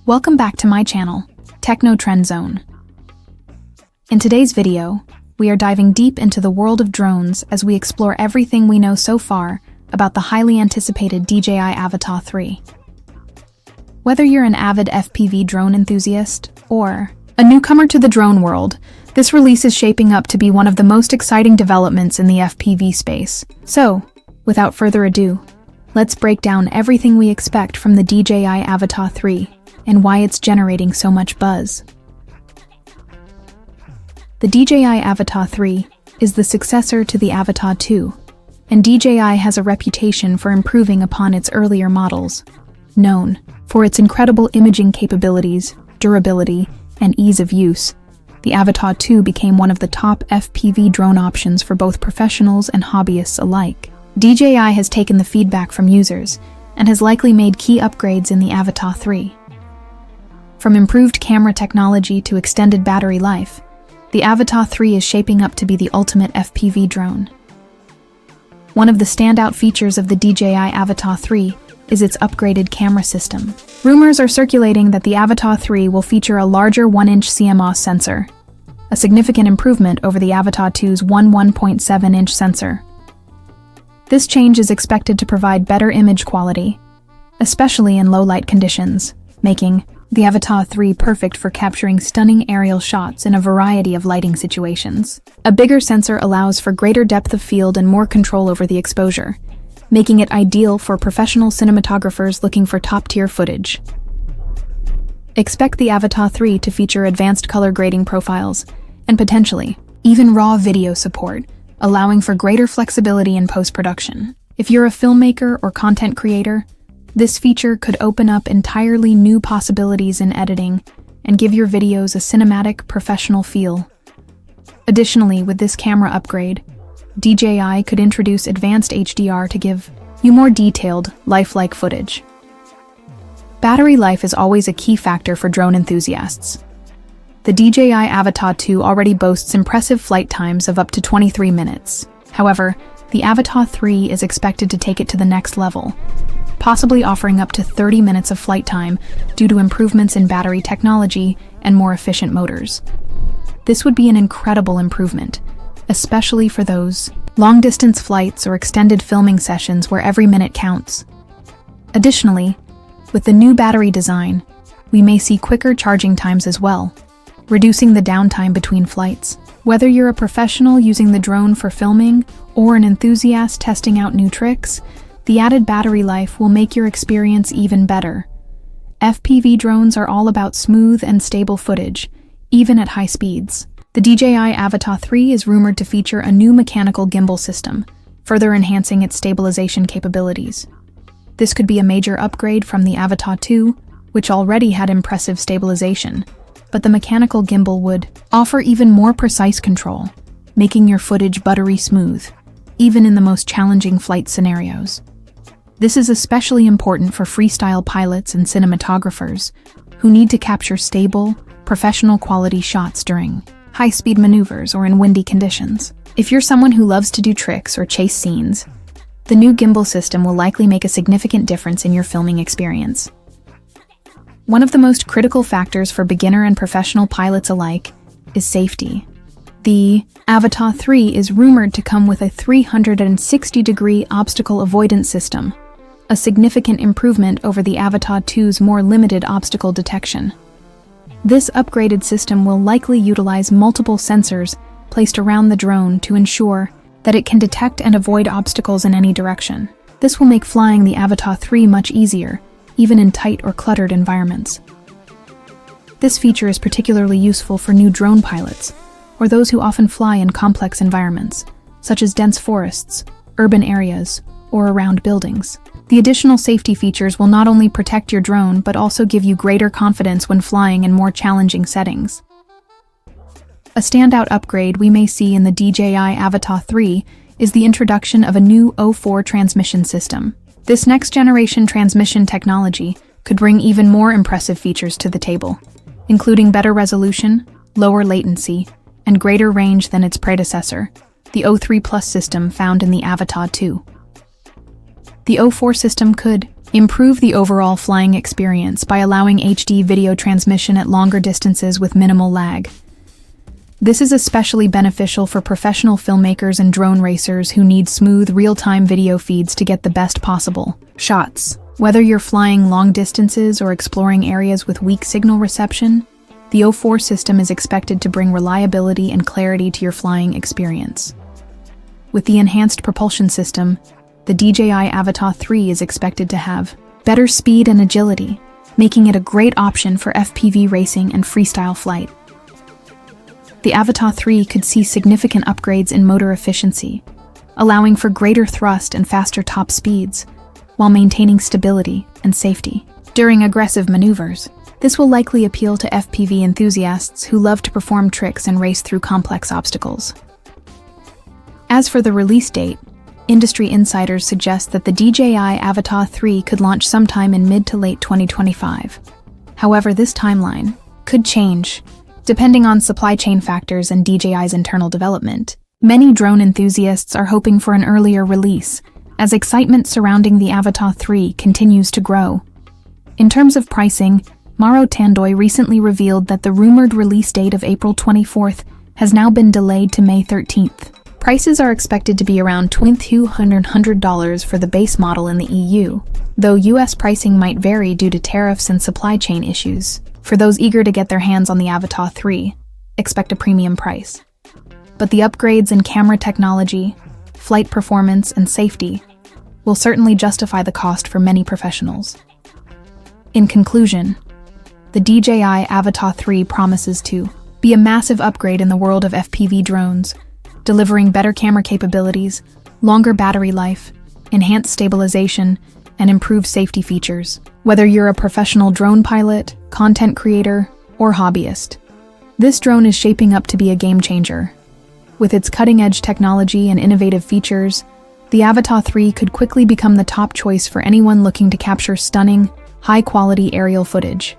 Welcome back to my channel, Techno Trend Zone. In today's video, we are diving deep into the world of drones as we explore everything we know so far about the highly anticipated DJI Avata 3. Whether you're an avid FPV drone enthusiast or a newcomer to the drone world, this release is shaping up to be one of the most exciting developments in the FPV space. So, without further ado, let's break down everything we expect from the DJI Avata 3 and why it's generating so much buzz. The DJI Avata 3 is the successor to the Avata 2, and DJI has a reputation for improving upon its earlier models. Known for its incredible imaging capabilities, durability, and ease of use, the Avata 2 became one of the top FPV drone options for both professionals and hobbyists alike. DJI has taken the feedback from users and has likely made key upgrades in the Avata 3. From improved camera technology to extended battery life, the Avata 3 is shaping up to be the ultimate FPV drone. One of the standout features of the DJI Avata 3 is its upgraded camera system. Rumors are circulating that the Avata 3 will feature a larger 1-inch CMOS sensor, a significant improvement over the Avata 2's 1.7-inch sensor. This change is expected to provide better image quality, especially in low-light conditions, making the Avata 3 perfect for capturing stunning aerial shots in a variety of lighting situations. A bigger sensor allows for greater depth of field and more control over the exposure, making it ideal for professional cinematographers looking for top-tier footage. Expect the Avata 3 to feature advanced color grading profiles and potentially even raw video support, allowing for greater flexibility in post-production. If you're a filmmaker or content creator, this feature could open up entirely new possibilities in editing and give your videos a cinematic, professional feel. Additionally, with this camera upgrade, DJI could introduce advanced HDR to give you more detailed, lifelike footage. Battery life is always a key factor for drone enthusiasts. The DJI Avata 2 already boasts impressive flight times of up to 23 minutes. However, the Avata 3 is expected to take it to the next level, possibly offering up to 30 minutes of flight time due to improvements in battery technology and more efficient motors. This would be an incredible improvement, especially for those long-distance flights or extended filming sessions where every minute counts. Additionally, with the new battery design, we may see quicker charging times as well, reducing the downtime between flights. Whether you're a professional using the drone for filming or an enthusiast testing out new tricks, the added battery life will make your experience even better. FPV drones are all about smooth and stable footage, even at high speeds. The DJI Avata 3 is rumored to feature a new mechanical gimbal system, further enhancing its stabilization capabilities. This could be a major upgrade from the Avata 2, which already had impressive stabilization, but the mechanical gimbal would offer even more precise control, making your footage buttery smooth, even in the most challenging flight scenarios. This is especially important for freestyle pilots and cinematographers who need to capture stable, professional quality shots during high-speed maneuvers or in windy conditions. If you're someone who loves to do tricks or chase scenes, the new gimbal system will likely make a significant difference in your filming experience. One of the most critical factors for beginner and professional pilots alike is safety. The Avata 3 is rumored to come with a 360-degree obstacle avoidance system, a significant improvement over the Avata 2's more limited obstacle detection. This upgraded system will likely utilize multiple sensors placed around the drone to ensure that it can detect and avoid obstacles in any direction. This will make flying the Avata 3 much easier, even in tight or cluttered environments. This feature is particularly useful for new drone pilots, or those who often fly in complex environments, such as dense forests, urban areas, or around buildings. The additional safety features will not only protect your drone, but also give you greater confidence when flying in more challenging settings. A standout upgrade we may see in the DJI Avata 3 is the introduction of a new O4 transmission system. This next-generation transmission technology could bring even more impressive features to the table, including better resolution, lower latency, and greater range than its predecessor, the O3 Plus system found in the Avata 2. The O4 system could improve the overall flying experience by allowing HD video transmission at longer distances with minimal lag. This is especially beneficial for professional filmmakers and drone racers who need smooth, real-time video feeds to get the best possible shots. Whether you're flying long distances or exploring areas with weak signal reception, the O4 system is expected to bring reliability and clarity to your flying experience. With the enhanced propulsion system, the DJI Avata 3 is expected to have better speed and agility, making it a great option for FPV racing and freestyle flight. The Avata 3 could see significant upgrades in motor efficiency, allowing for greater thrust and faster top speeds, while maintaining stability and safety during aggressive maneuvers. This will likely appeal to FPV enthusiasts who love to perform tricks and race through complex obstacles. As for the release date, industry insiders suggest that the DJI Avata 3 could launch sometime in mid to late 2025. However, this timeline could change, depending on supply chain factors and DJI's internal development. Many drone enthusiasts are hoping for an earlier release, as excitement surrounding the Avata 3 continues to grow. In terms of pricing, Mauro Tandoi recently revealed that the rumored release date of April 24th has now been delayed to May 13th. Prices are expected to be around $2,200 for the base model in the EU, though US pricing might vary due to tariffs and supply chain issues. For those eager to get their hands on the Avata 3, expect a premium price. But the upgrades in camera technology, flight performance, and safety will certainly justify the cost for many professionals. In conclusion, the DJI Avata 3 promises to be a massive upgrade in the world of FPV drones, delivering better camera capabilities, longer battery life, enhanced stabilization, and improved safety features. Whether you're a professional drone pilot, content creator, or hobbyist, this drone is shaping up to be a game changer. With its cutting-edge technology and innovative features, the Avata 3 could quickly become the top choice for anyone looking to capture stunning, high-quality aerial footage.